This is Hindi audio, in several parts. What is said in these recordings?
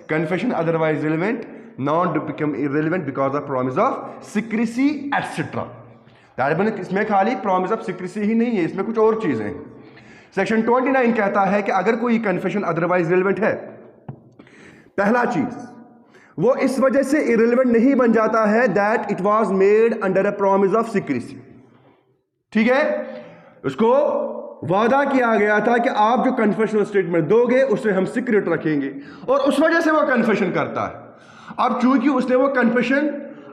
confession otherwise relevant, not to become irrelevant because of promise of secrecy etc. Taliban इसमें खाली promise of secrecy ही नहीं है, इसमें कुछ और चीजें हैं। सेक्शन 29 कहता है कि अगर कोई कन्फेशन अदरवाइज रिलेवेंट है, पहला चीज वो इस वजह से इररिलेवेंट नहीं बन जाता है that it was made under a promise of secrecy. ठीक है, उसको वादा किया गया था कि आप जो कन्फेशनल स्टेटमेंट दोगे उसे हम सीक्रेट रखेंगे, और उस वजह से वो कन्फेशन करता है। अब चूंकि उसने वो confession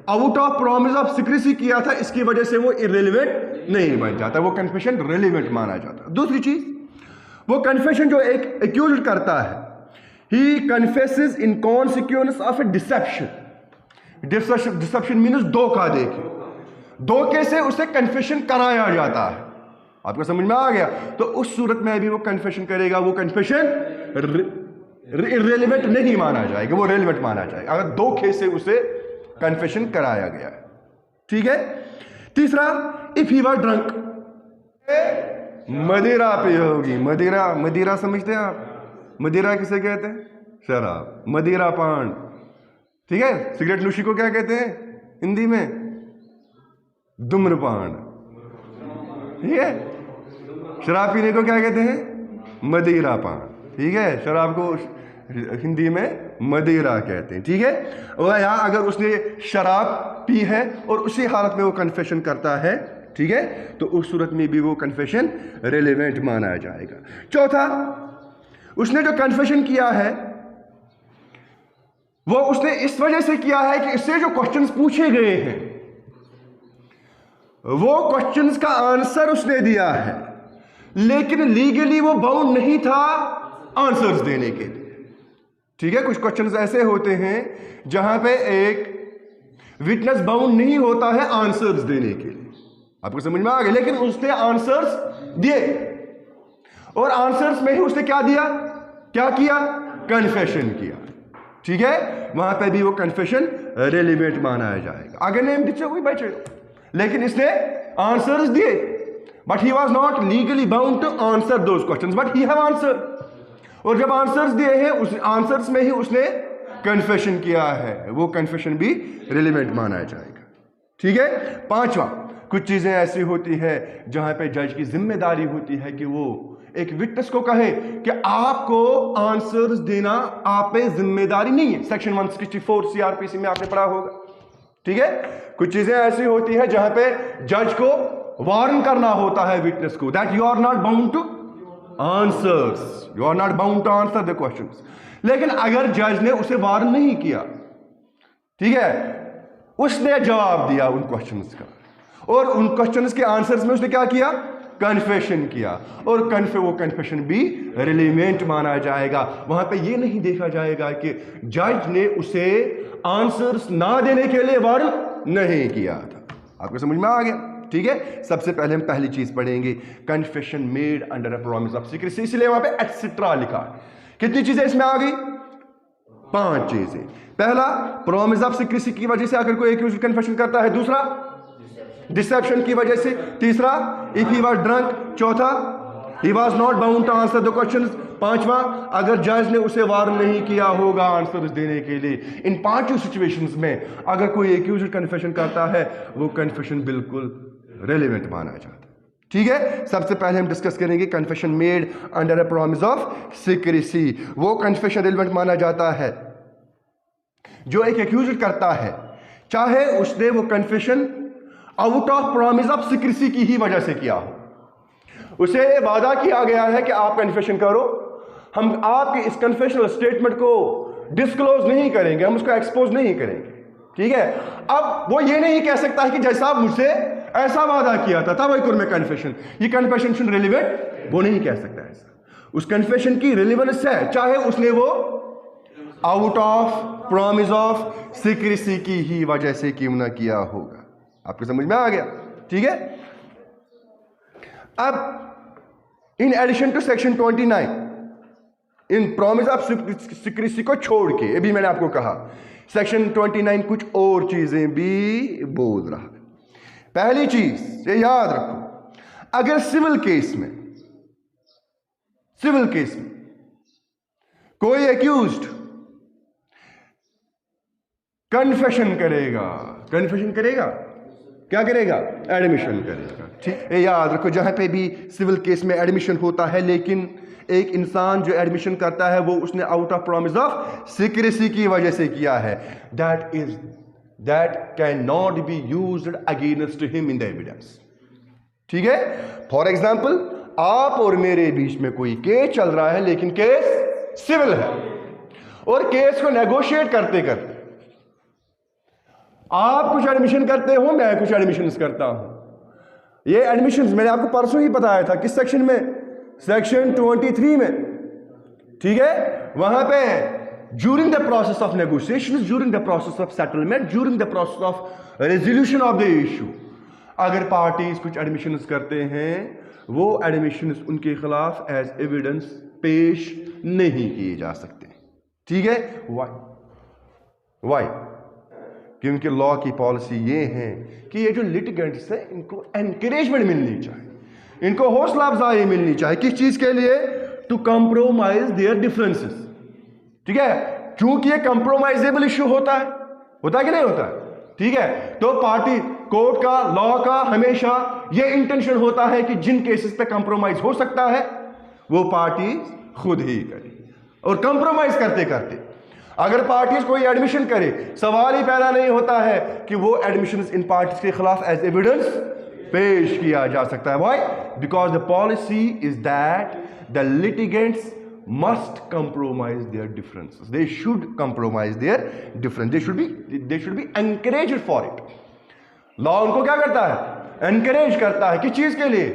out of promise of secrecy किया था, इसकी वजह से वो इररिलेवेंट नहीं बन जाता, वो कन्फेशन रिलेवेंट माना जाता। दूसरी चीज, वो कन्फेशन जो एक एक्यूज्ड करता है, he confesses in consequence of a deception. Deception means धोखा देके, धोखे से उसे कन्फेशन कराया जाता है। आपको समझ में आ गया? तो उस सूरत में भी वो कन्फेशन करेगा, वो कन्फेशन इररिलेवेंट नहीं माना जाएगा, वो रेलेवेंट माना जाएगा अगर धोखे से उसे कन्फेशन कराया गया है। ठीक है। तीसरा, इफ ही वर ड्रंक, मदिरा पे होगी। मदिरा, मदिरा समझते हैं आप? मदिरा किसे कहते हैं? शराब, मदिरा पान। ठीक है। सिगरेट नोशी को क्या कहते हैं हिंदी में? धूम्रपान। ठीक है। शराब पीने को क्या कहते हैं? मदिरा पान। ठीक है। शराब को हिंदी में मदिरा कहते हैं। ठीक है। और यहां अगर उसने शराब पी है और उसी हालत में वो कन्फेशन करता है, ठीक है, तो उस सूरत में भी वो कन्फेशन रेलेवेंट माना जाएगा। चौथा, उसने जो कन्फेशन किया है वो उसने इस वजह से किया है कि इससे जो क्वेश्चंस पूछे गए हैं वो क्वेश्चंस का आंसर उसने दिया है, लेकिन लीगली वो बाउंड नहीं था आंसर्स देने के लिए। ठीक है। कुछ क्वेश्चंस ऐसे होते हैं जहां पे एक विटनेस बाउंड नहीं होता है आंसर्स देने के लिए। आपको समझ में आ गया? लेकिन उसने आंसर्स दिए, और आंसर्स में ही उसने क्या दिया, क्या किया? कन्फेशन किया। ठीक है। वहां पे भी वो कन्फेशन रेलेवेंट माना जाएगा। अगर नेम दिखे हुई बचे, लेकिन इसने आंसर्स दिए, but he was not legally bound to answer those questions, but he have answer. और जब आंसर्स दिए हैं, उस आंसर्स में ही उसने कन्फेशन किया है, वो कन्फेशन भी रेलेवेंट माना जाएगा। ठीक है। पांचवा, कुछ चीजें ऐसी होती है जहां पे जज की जिम्मेदारी होती है कि वो एक विटनेस को कहे कि आपको आंसर्स देना आप पे जिम्मेदारी नहीं है। सेक्शन 164 सीआरपीसी में आपने पढ़ा होगा। ठीक है। कुछ चीजें ऐसी होती है जहां पे जज को वार्न करना होता है विटनेस को, that you are not bound to answers, you are not bound to answer the questions. लेकिन अगर जज ने उसे वार्न नहीं किया, ठीक है, उसने जवाब दिया उन क्वेश्चंस का, और उन क्वेश्चंस के आंसर्स में उसने क्या किया? कन्फेशन किया, और वो कन्फेशन भी रिलेवेंट माना जाएगा। वहां पे ये नहीं देखा जाएगा कि जज ने उसे आंसर्स ना देने के लिए वार्न नहीं किया था। आपको समझ में आ गया? ठीक है। सबसे पहले हम पहली चीज पढ़ेंगे, confession made under a promise of secrecy, इसलिए वहां पे एटसेट्रा लिखा है। कितनी चीजें इसमें आ गई? 5 चीजें। पहला, प्रॉमिस ऑफ सीक्रेसी की वजह से अगर कोई एक्यूज्ड कन्फेशन करता है। दूसरा, डिसेप्शन की वजह से। तीसरा, इफ ही वाज ड्रंक। चौथा, he was not bound to answer the questions. पांचवा, अगर जज ने उसे वार्न नहीं किया होगा आंसर्स देने के लिए। इन 5 सिचुएशंस में अगर कोई एक्यूज्ड कन्फेशन करता है, वो कन्फेशन बिल्कुल रेलेवेंट माना जाता है। ठीक है। सबसे पहले हम डिस्कस करेंगे confession made under a promise of secrecy. वो कन्फेशन रेलेवेंट माना जाता है जो एक एक्यूज्ड करता है, चाहे उसने वो confession out of promise of secrecy की ही वजह से किया हो। उसे वादा किया गया है कि आप कन्फेशन करो, हम आपके इस कन्फेशनल स्टेटमेंट को डिस्क्लोज नहीं करेंगे, हम उसको एक्सपोज नहीं करेंगे। ठीक है। अब वो ये नहीं कह सकता है कि जैसा मुझसे ऐसा वादा किया था तब एक और में कन्फेशन, ये कन्फेशन रिलेवेंट, वो नहीं कह सकता ऐसा। उस कन्फेशन की रिलेवेंस है, चाहे उसने वो out of promise of secrecy की ही वजह से क्यों ना किया होगा। आपको समझ में आ गया? ठीक है। अब in addition to section 29, in promise of secrecy को छोड़ के, अभी मैंने आपको कहा सेक्शन 29 कुछ और चीजें भी बोल रहा है। पहली चीज ये याद रखो, अगर सिविल केस में कोई एक्यूज्ड कन्फेशन करेगा। कन्फेशन करेगा, क्या करेगा? एडमिशन करेगा। ठीक, याद रखो जहां पे भी सिविल केस में एडमिशन होता है, लेकिन एक इंसान जो एडमिशन करता है वो उसने out of promise of secrecy की वजह से किया है, that can not be used against him in the evidence. ठीक है, फॉर एग्जाम्पल आप और मेरे बीच में कोई केस चल रहा है, लेकिन केस सिविल है, और केस को नेगोशिएट करते करते आप कुछ एडमिशन करते हो, मैं कुछ एडमिशन करता हूं। ये एडमिशन मैंने आपको परसों ही बताया था, किस सेक्शन में? सेक्शन 23 में। ठीक है, वहां पे during the process of negotiation, during the process of settlement, during the process of resolution of the issue, अगर पार्टीज कुछ एडमिशन करते हैं, वो एडमिशन उनके खिलाफ एज एविडेंस पेश नहीं किए जा सकते। ठीक है, वाई? क्योंकि लॉ की पॉलिसी ये है कि ये जो लिटिगेंट्स हैं इनको एनकरेजमेंट मिलनी चाहिए, इनको हौसला अफजाई मिलनी चाहिए। किस चीज के लिए? To compromise their differences. ठीक है, क्योंकि ये कंप्रोमाइजेबल इश्यू होता है कि नहीं होता है? ठीक है, तो पार्टी कोर्ट का, लॉ का हमेशा ये इंटेंशन होता है कि जिन केसेस पे कंप्रोमाइज हो सकता है वो पार्टी खुद ही करे, और कंप्रोमाइज करते करते अगर पार्टीज कोई एडमिशन करे, सवाल ही पैदा नहीं होता है कि वो एडमिशन इन पार्टीज के खिलाफ एज एविडेंस पेश किया जा सकता है। Why? Because the policy is that the litigants must compromise their differences. They should compromise their difference. They should be encouraged for it. Law उनको क्या करता है? Encourage करता है। किस चीज के लिए?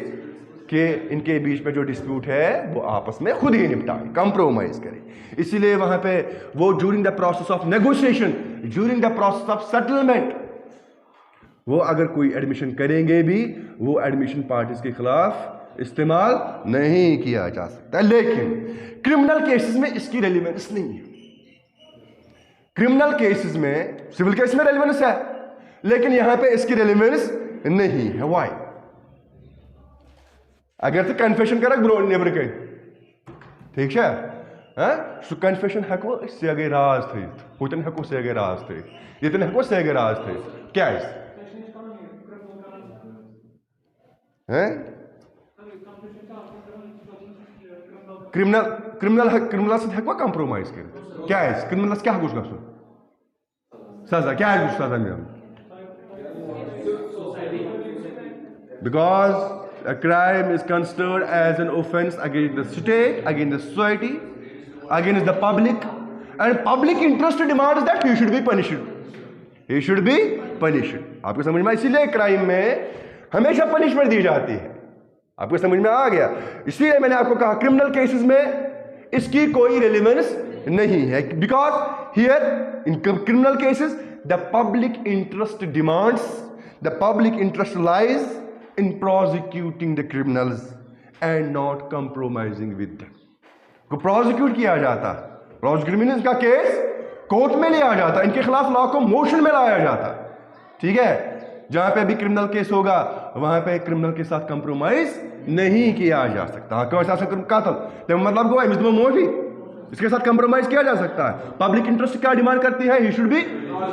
कि इनके बीच में जो डिस्प्यूट है वो आपस में खुद ही निपटाए, कंप्रोमाइज करें। इसीलिए वहां पे वो during the process of negotiation, during the process of settlement, वो अगर कोई एडमिशन करेंगे भी, वो एडमिशन पार्टीज के खिलाफ इस्तेमाल नहीं किया जा सकता। लेकिन क्रिमिनल केसेस में इसकी रेलिवेंस नहीं है। क्रिमिनल केसेस में, सिविल केस में रेलिवेंस है, लेकिन यहां पे इसकी रेलिवेंस नहीं है। व्हाई? अगर तो कन्फेशन कर नेबर कह ठीक है, सो कन्फेशन हेको सेगे राज थे, हुतन हेको सेगे राज थे, यतन हेको सेगे राज थे। क्या है क्रिमिनल से हेको कंप्रोमाइज कर? क्या है क्रिमिनल क्या कुछ गो सजा? क्या है कुछ सजा में? Because a crime is considered as an offense against the state, against the society, against the public, and public interest demands that he should be punished. He should be punished. आपको समझ में? इसीलिए क्राइम में हमेशा पनिशमेंट दी जाती है। आपको समझ में आ गया? इसलिए मैंने आपको कहा क्रिमिनल केसेस में इसकी कोई रेलेवेंस नहीं है, because here in criminal cases the public interest demands, the public interest lies in prosecuting the criminals and not compromising with them. को प्रोसिक्यूट किया जाता, क्रिमिनल्स का केस कोर्ट में लिया जाता, इनके खिलाफ लॉ को मोशन में लाया जाता। ठीक है, जहां पे भी क्रिमिनल केस होगा वहां पे क्रिमिनल के साथ कंप्रोमाइज नहीं किया जा सकता। कातल मतलब को मोशी, इसके साथ कंप्रोमाइज किया जा सकता है। पब्लिक इंटरेस्ट क्या डिमांड करती है? He should be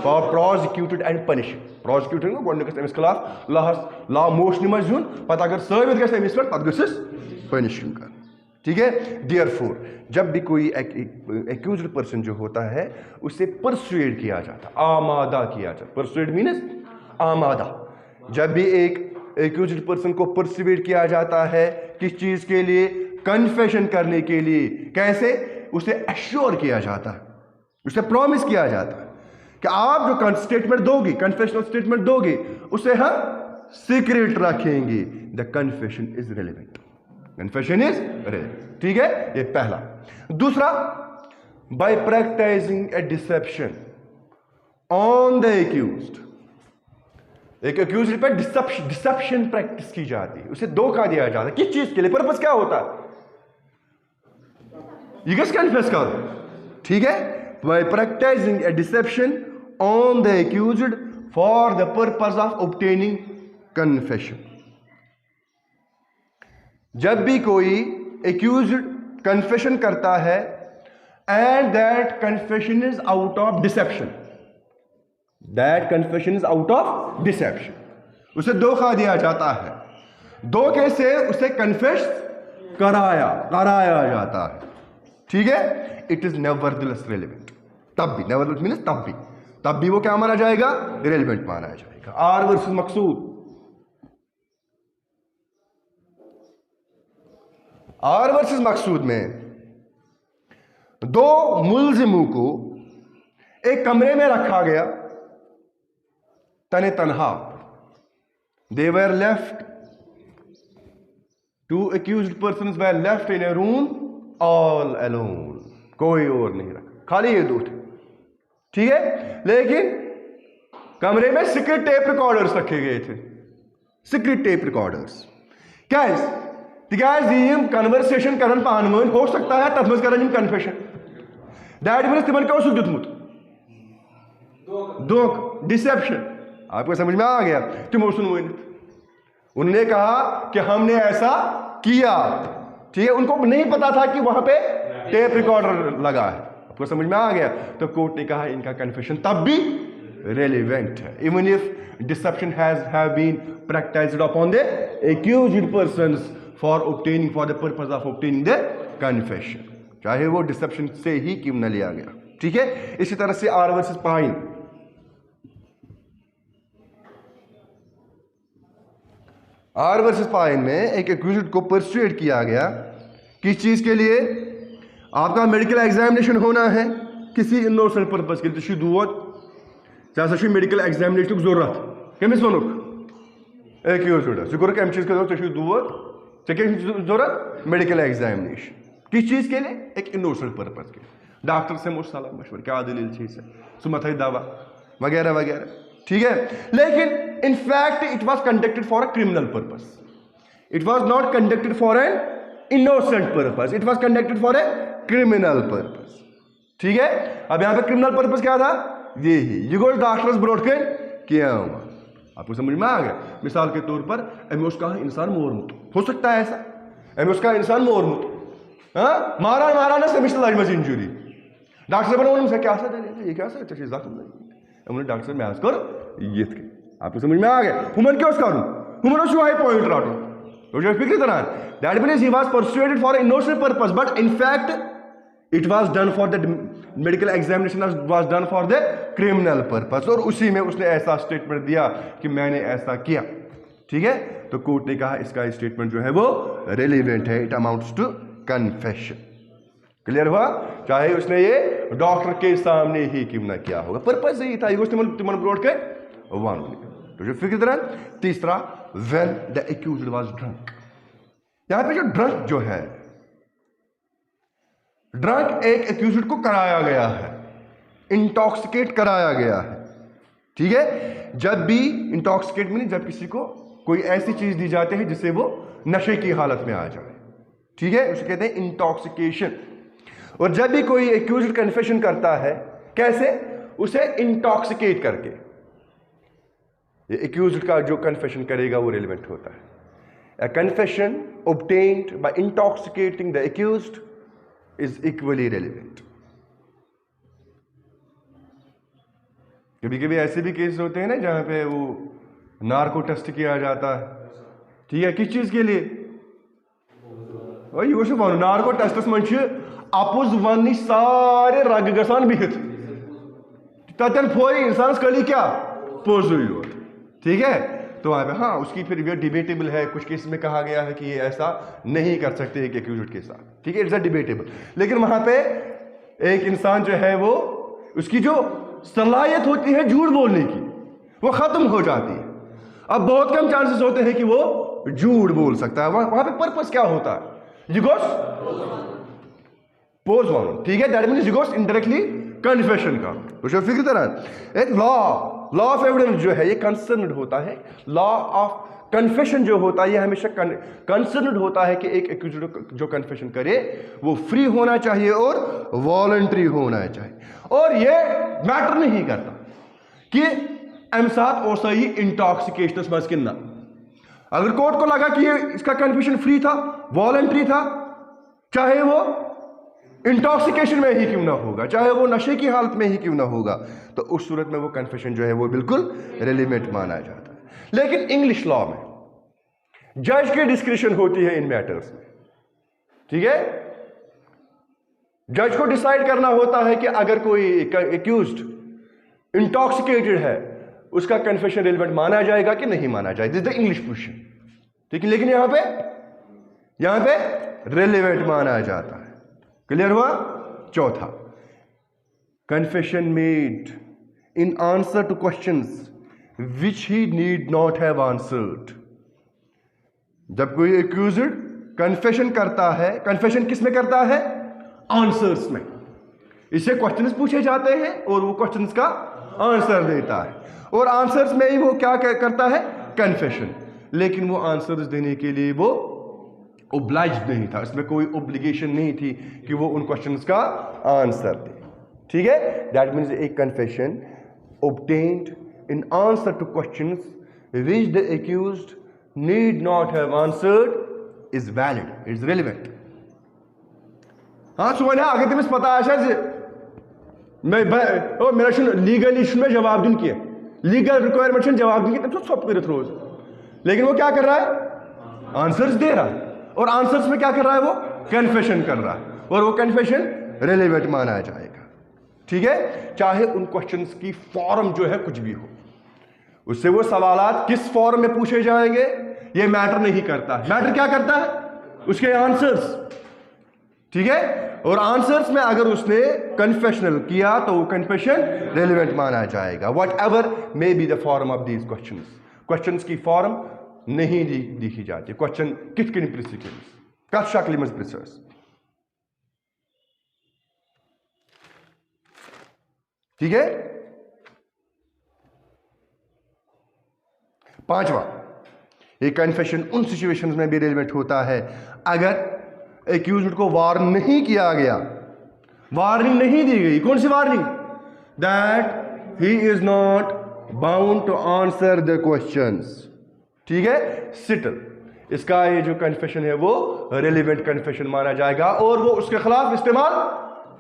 prosecuted and punish. Prosecuted गोडनिकस खिलाफ लॉ मोशन में जुन पता अगर साबित गए अमिस पे पत गस पनिश कर। ठीक है, देयरफॉर जब भी कोई एक्यूज्ड पर्सन जो होता है उसे परसुएड किया जाता, आमादा किया जाता। परसुएड मीन्स आमादा। जब भी एक एक्यूज्ड पर्सन को परसुएड किया जाता है किस चीज के लिए? कन्फेशन करने के लिए। कैसे? उसे एश्योर किया जाता है, उसे प्रॉमिस किया जाता है कि आप जो स्टेटमेंट दोगे, कन्फेशनल स्टेटमेंट दोगे, उसे हम सीक्रेट रखेंगे। The confession is relevant, confession is relevant. ठीक है, ये पहला। दूसरा, by practicing a deception on the accused. एक एक्यूज्ड पे डिसेप्शन प्रैक्टिस की जाती है, उसे धोखा दिया जाता है। किस चीज के लिए? पर्पस क्या होता है? You guys confess करो। ठीक है, by practicing a deception on the accused for the purpose of obtaining confession। जब भी कोई accused confession करता है and that confession is out of deception, that confession is out of deception, उसे धोखा दिया जाता है, धोखे से उसे कन्फेस कराया जाता है, ठीक है। इट इज नेवरदलेस रेलेवेंट, तब भी, नेवरदलेस मीन्स तब भी वो क्या माना जाएगा, रेलेवेंट माना जाएगा। आर वर्सेस मकसूद, आर वर्सेस मकसूद में दो मुल्जिमों को एक कमरे में रखा गया तने तनहा, they were left, two accused persons were left in a room all alone, कोई और नहीं रखा, खाली ये दो थे, ठीक है। लेकिन कमरे में सीक्रेट टेप रिकॉर्डर्स रखे गए थे, सीक्रेट टेप रिकॉर्डर्स कैस तिकाज यम कन्वर्सेशन करन पान वन हो सकता है तथ मज करन कन्फेशन, दैट मीन्स तिमन क्या ओसुक दितमुत धोख, डिसेप्शन, आपको समझ में आ गया। तिमो सुन उन्होंने कहा कि हमने ऐसा किया, ठीक है, उनको नहीं पता था कि वहां पे टेप रिकॉर्डर लगा है, आपको समझ में आ गया। तो कोर्ट ने कहा इनका कन्फेशन तब भी रेलेवेंट है, even if deception have been practised upon the accused persons for the purpose of obtaining the confession, चाहे वो डिसेप्शन से ही क्यों न लिया गया, ठीक है। इसी तरह से R versus pine, R versus pine में एक एक्यूज्ड को परसुएड किया गया किस चीज के लिए, आपका मेडिकल एग्जामिनेशन होना है किसी इनोसेंट पर्पस के लिए, दूध मेडिकल एग्जामिनेशन जरूरत कमिस वोनुक एक्यूज्ड सह कोर कम चीज दूध जरूरत मेडिकल एग्जामिनेशन किस चीज के लिए, एक इनोसेंट पर्पस के, डॉक्टर से मुझ सलाह मशवर क्या दलील चीज है सो मत दवा वगैरह वगैरह, ठीक है। लेकिन in fact it was conducted for a criminal purpose, it was not conducted for an innocent purpose, it was conducted for a criminal purpose, ठीक है। अब यहां पे क्रिमिनल पर्पस क्या था, ये गोल डॉक्टर्स ब्रोड कर किया हुआ, आपको समझ में आ गया। मिसाल के तौर पर एमओस का इंसान मोरमुत हो सकता है, ऐसा एमओस का इंसान मोरमुत मारा ना सेमिस्टर लाइफ में इंजुरी, डॉक्टर साहब ने क्या सा ये क्या सा चीज डॉक्टर साहब मैं कर ये, आपको समझ में आ गया। हुमन क्या करूं, हुमन शो हाई पॉइंट राटो, तो जो फिक्र तरह that means he was persuaded for innocent purpose, but in fact it was done for the medical examination was done for the criminal purpose, और उसी में उसने ऐसा स्टेटमेंट दिया कि मैंने ऐसा किया, ठीक है। तो कोर्ट ने कहा इसका स्टेटमेंट जो है वो रेलेवेंट है, it amounts to confession, clear हुआ, चाहे उसने ये डॉक्टर के सामने ही क्यों ना किया होगा, पर्पस यही था, तिमन ब्रोड के वन। तो जो फिक्र तरह तीसरा, when the accused was drunk, यहां पे जो ड्रंक जो है, ड्रंक एक एक्यूज्ड को कराया गया है, इंटॉक्सिकेट कराया गया है, ठीक है। जब भी इंटॉक्सिकेट में जब किसी को कोई ऐसी चीज दी जाती है जिससे वो नशे की हालत में आ जाए, ठीक है, उसे कहते हैं इंटॉक्सिकेशन। और जब भी कोई एक्यूज्ड कन्फेशन करता है, कैसे, उसे इंटॉक्सिकेट करके, ये एक्यूज्ड का जो कन्फेशन करेगा वो रेलेवेंट होता है। A confession obtained by intoxicating the accused is equally relevant. कभी कभी ऐसे भी केस होते हैं ना जहां पे वो नार्को टेस्ट किया जाता है, ठीक है, किस चीज के लिए, वही नार्को टेस्टस मन अपुज वन सारे रग गसान बिहित तन फोरी इंसान कली क्या पोज, ठीक है। तो वहां पे हाँ उसकी फिर ये डिबेटेबल है, कुछ केस में कहा गया है कि ये ऐसा नहीं कर सकते एक एक्यूज्ड के साथ, ठीक है, इट्स अ डिबेटेबल। लेकिन वहां पे एक इंसान जो है वो उसकी जो सलाहियत होती है झूठ बोलने की वो खत्म हो जाती है, अब बहुत कम चांसेस होते हैं कि वो झूठ बोल सकता है। वहां पे पर्पस क्या होता है, जिगोस पोज वन, ठीक है, दैट मींस जिगोस इनडायरेक्टली कन्फेशन का। तो जो फिक्र तरह एक लॉ ऑफ एविडेंस जो है ये कंसर्न्ड होता है, लॉ ऑफ कन्फेशन जो होता है ये हमेशा कंसर्न्ड होता है कि एक एक्यूज्ड जो कन्फेशन करे वो फ्री होना चाहिए और वॉलंटरी होना चाहिए, और ये मैटर नहीं करता कि अम साथ ओसई इंटॉक्सिकेशन मज किन्ना। अगर कोर्ट को लगा कि ये इसका कन्फेशन फ्री था, वॉलंटरी था, चाहे वो इंटॉक्सिकेशन में ही क्यों ना होगा, चाहे वो नशे की हालत में ही क्यों ना होगा, तो उस सूरत में वो कन्फेशन जो है वो बिल्कुल रेलिवेंट माना जाता है। लेकिन इंग्लिश लॉ में जज की डिस्क्रिप्शन होती है इन मैटर्स में, ठीक है। जज को डिसाइड करना होता है कि अगर कोई एक्यूज्ड इंटॉक्सिकेटेड है, उसका कन्फेशन रेलिवेंट माना जाएगा कि नहीं माना जाएगा। दिस द इंग्लिश पोजीशन, ठीक है। लेकिन यहां पे रेलिवेंट माना जाता है। क्लियर हुआ? चौथा, confession made in answer two questions which he need not have answered. जब कोई एक्यूज्ड कन्फेशन करता है, कन्फेशन किस में करता है? आंसर्स में। इससे क्वेश्चंस पूछे जाते हैं और वो क्वेश्चंस का आंसर देता है, और आंसर्स में ही वो क्या करता है? कन्फेशन। लेकिन वो आंसर्स देने के लिए वो ओब्लाइज्ड नहीं था, इसमें कोई ओब्लिगेशन नहीं थी कि वो उन क्वेश्चंस का आंसर दे, ठीक है। That means A confession obtained in answer to questions which the accused need not have answered is valid, it's relevant. हाँ सुबह आगे तुम्हें पता है शायद मेरा लीगल इशू में जवाब दिन किया, लीगल रिक्वायरमेंट जवाब दिन किया, तुम सब कर रोज। लेकिन वो क्या कर रहा है? आंसर्स दे रहा है, और आंसर्स में क्या कर रहा है? वो कन्फेशन कर रहा है, और वो कन्फेशन रेलेवेंट माना जाएगा, ठीक है। चाहे उन क्वेश्चंस की फॉर्म जो है कुछ भी हो, उससे वो सवालात किस फॉर्म में पूछे जाएंगे ये मैटर नहीं करता। मैटर क्या करता है? उसके आंसर्स, ठीक है। और आंसर्स में अगर उसने कन्फेशनल किया तो वो कन्फेशन रेलेवेंट माना जाएगा, what ever may be the form of these questions. Questions की फॉर्म नहीं लिखी जाती, क्वेश्चन कितकिन प्रिसिकेंस कत शक्ल मज प्रिसर्स, ठीक है। पांचवा, ये कन्फेशन उन सिचुएशंस में भी रेलेवेंट होता है अगर एक्यूज्ड को वार्न नहीं किया गया, वार्निंग नहीं दी गई। कौन सी warning? That he is not bound to answer the questions, ठीक है। सिटल, इसका ये जो कन्फेशन है वो रेलेवेंट कन्फेशन माना जाएगा, और वो उसके खिलाफ इस्तेमाल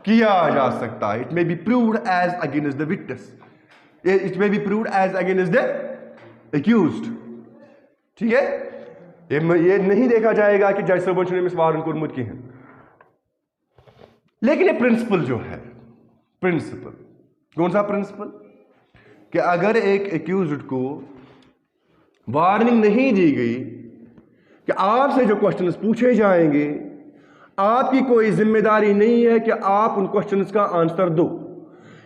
किया जा सकता है। It may be proved as against the witness, it may be proved as against the accused, ठीक है। ये नहीं देखा जाएगा कि जज साहब ने इस वारंट को रिमूव की है। लेकिन ये प्रिंसिपल जो है, प्रिंसिपल कौन सा प्रिंसिपल? कि अगर एक एक्यूज्ड को वार्निंग नहीं दी गई कि आपसे जो क्वेश्चंस पूछे जाएंगे, आपकी कोई जिम्मेदारी नहीं है कि आप उन क्वेश्चंस का आंसर दो।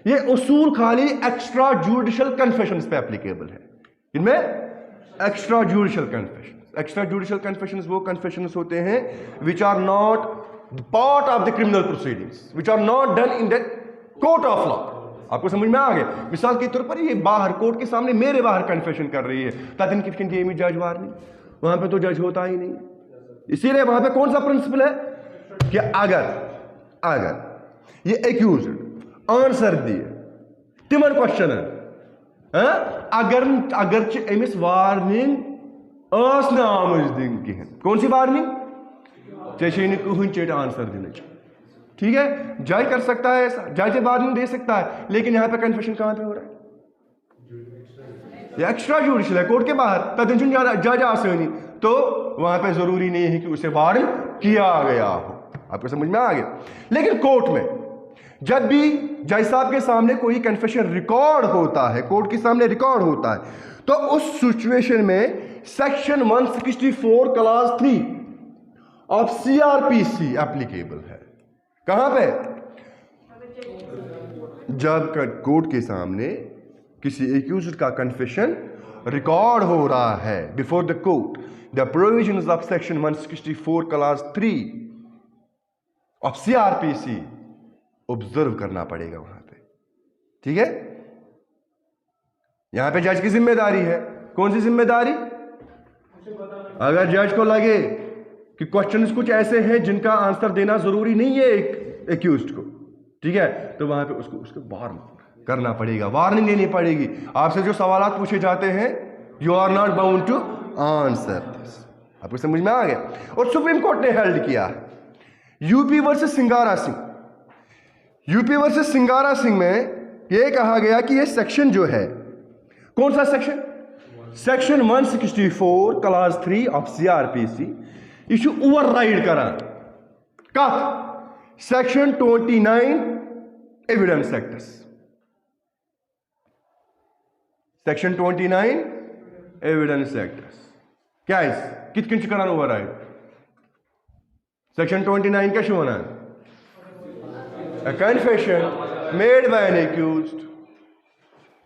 ये उसूल खाली एक्स्ट्रा जुडिशियल कन्फेशंस पे एप्लीकेबल है। इनमें extra judicial confessions, extra judicial confessions वो कन्फेशंस होते हैं which are not part of the criminal proceedings, which are not done in the court of law. आपको समझ में आ गया? मिसाल के तौर पर ये बाहर कोर्ट के सामने मेरे बाहर कन्फेशन कर रही है, तदिन कितनी जज वार्निंग, वहां पे तो जज होता ही नहीं। इसीलिए वहां पे कौन सा प्रिंसिपल है कि अगर ये एक्यूज्ड आंसर दिए तिमन क्वेश्चन है, अगर अमिस वार्निंग आमज दिन कहें, कौन सी वार्निंग? चेन कहन चेट आंसर दिन, ठीक है। जज कर सकता है ऐसा, जज वार्निंग दे सकता है, लेकिन यहां पे कन्फेशन कहां पे हो रहा है? ये एक्स्ट्रा जुडिशियल है, कोर्ट के बाहर तदिन जज आसानी, तो वहां पे जरूरी नहीं है कि उसे वार्न किया गया हो। आपको समझ में आ गया? लेकिन कोर्ट में जब भी जज साहब के सामने कोई कन्फेशन रिकॉर्ड होता है, कोर्ट के सामने रिकॉर्ड होता है, तो उस सिचुएशन में section 164 class 3 of CrPC applicable है। कहां पे? जब कोर्ट के सामने किसी एक्यूज्ड का कन्फेशन रिकॉर्ड हो रहा है before the court, the provisions of section 164 class 3 of CrPC observe करना पड़ेगा वहां पे, ठीक है। यहां पे जज की जिम्मेदारी है। कौन सी जिम्मेदारी? अगर जज को लगे कि क्वेश्चंस कुछ ऐसे हैं जिनका आंसर देना जरूरी नहीं है एक्यूज्ड को, ठीक है, तो वहां पे उसको वार्न करना पड़ेगा, वार्निंग देनी पड़ेगी। आपसे जो सवालात पूछे जाते हैं, you are not bound to answer this. आपको समझ में आ गया? और सुप्रीम कोर्ट ने हेल्ड किया है यूपी वर्सेस सिंगारा सिंह, यूपी वर्सेस सिंगारा सिंह में यह कहा गया कि यह सेक्शन जो है, कौन सा section? Section 164 class 3 of CRPC यह ओवरराइड करान कत section 29 evidence acts. Section 29 evidence acts क्या कित कन करान ओवरराइड? सेक्शन 29 क्या वनान? A confession made by an accused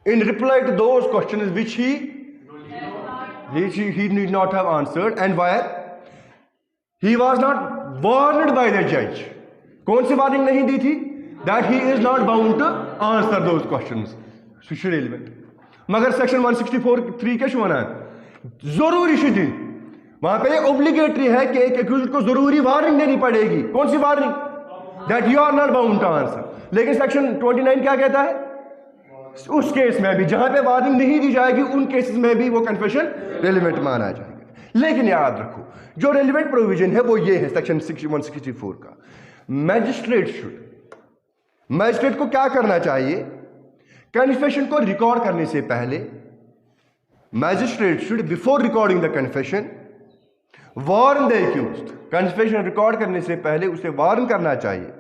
in reply to those questions which he need not have answered and where he was not warned by the judge. कौन सी वार्निंग नहीं दी थी? That he is not bound to answer those questions. Relevant. मगर सेक्शन 164(3) क्या वनान? जरूरी दी वहां पे ऑब्लिगेटरी है कि एक एक्यूज्ड को जरूरी वार्निंग देनी पड़ेगी। कौन सी warning? That you are not bound to answer. लेकिन सेक्शन 29 क्या कहता है? उस केस में भी जहां पे वार्निंग नहीं दी जाएगी उन केसेस में भी वो कन्फेशन रेलिवेंट माना जाएगा। लेकिन याद रखो जो रेलिवेंट प्रोविजन है वो ये है सेक्शन 164 का। मैजिस्ट्रेट को क्या करना चाहिए? कन्फेशन को रिकॉर्ड करने से पहले magistrate should before recording the confession warn the accused. Confession record करने से पहले उसे वार्न करना चाहिए।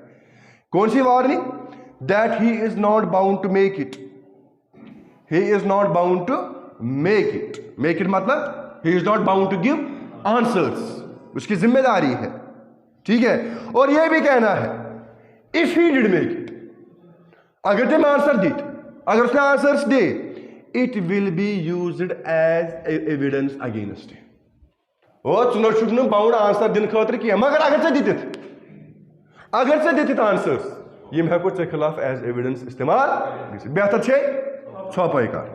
कौन सी warning? That he is not bound to make it. He is not bound to make it. Make it मतलब he is not bound to give answers, उसकी जिम्मेदारी है। ठीक है। और यह भी कहना है if he did make it, अगर तुम आंसर दी, अगर उसने आंसर्स दे, it will be used as evidence against him. चुन बाउंड आंसर दिन खतर कह, मगर अगर से दित आंसर्स यम हेको चे खिलाफ एज एविडेंस इस्तेमाल बेहतर छे छुपाई कर।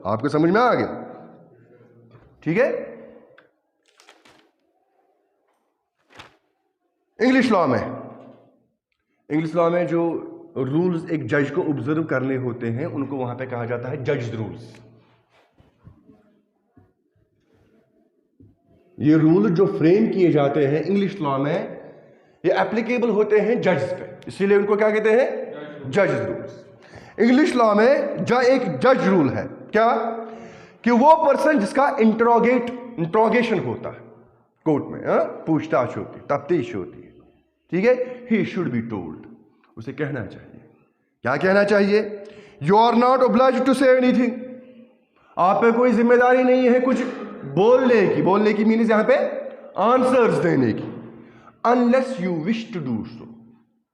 आपको समझ में आ गया? ठीक है। इंग्लिश लॉ में जो रूल्स एक जज को ऑब्जर्व करने होते हैं उनको वहां पे कहा जाता है जज रूल्स। ये रूल जो फ्रेम किए जाते हैं इंग्लिश लॉ में ये एप्लीकेबल होते हैं जज पे, इसीलिए उनको क्या कहते हैं? जज रूल्स। इंग्लिश लॉ में एक जज रूल है क्या कि वो पर्सन जिसका इंट्रोगेशन होता है कोर्ट में, पूछताछ होती, तफ्तीश होती है, ठीक है, ही शुड बी टोल्ड, उसे कहना चाहिए। क्या कहना चाहिए? You are not obliged to say anything. आप पे कोई जिम्मेदारी नहीं है कुछ बोलने की मीन्स यहां पे आंसर्स देने की, unless you wish to do so.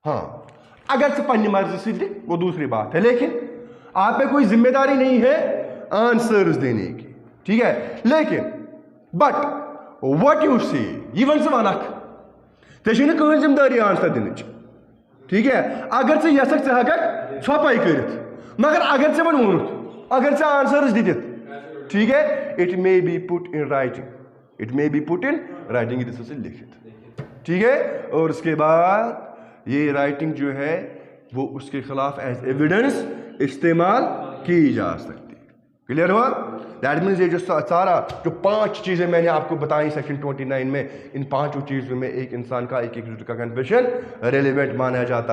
हाँ, अगर से पन्नी मर्जी से दे वो दूसरी बात है, लेकिन आप पे कोई जिम्मेदारी नहीं है आंसर्स देने की। ठीक है। लेकिन बट व्हाट यू सी यवन से वनक तेन कहीं जिम्मेदारी आंसर दिन। ठीक है। अगर से यसक हक छपाई कर, मगर अगर से वन वोनुत, अगर से आंसर्स दित, ठीक है, it may B put in writing, it may B put in writing, इसे लिखित। ठीक है। और उसके बाद ये राइटिंग जो है वो उसके खिलाफ एज एविडेंस इस्तेमाल की जा सकती। क्लियर हुआ? दैट मीन्स ये जो सारा जो 5 चीजें मैंने आपको बताई सेक्शन 29 में, इन 5 चीजों में एक इंसान का एक का कन्फेशन रेलेवेंट माना जाता है।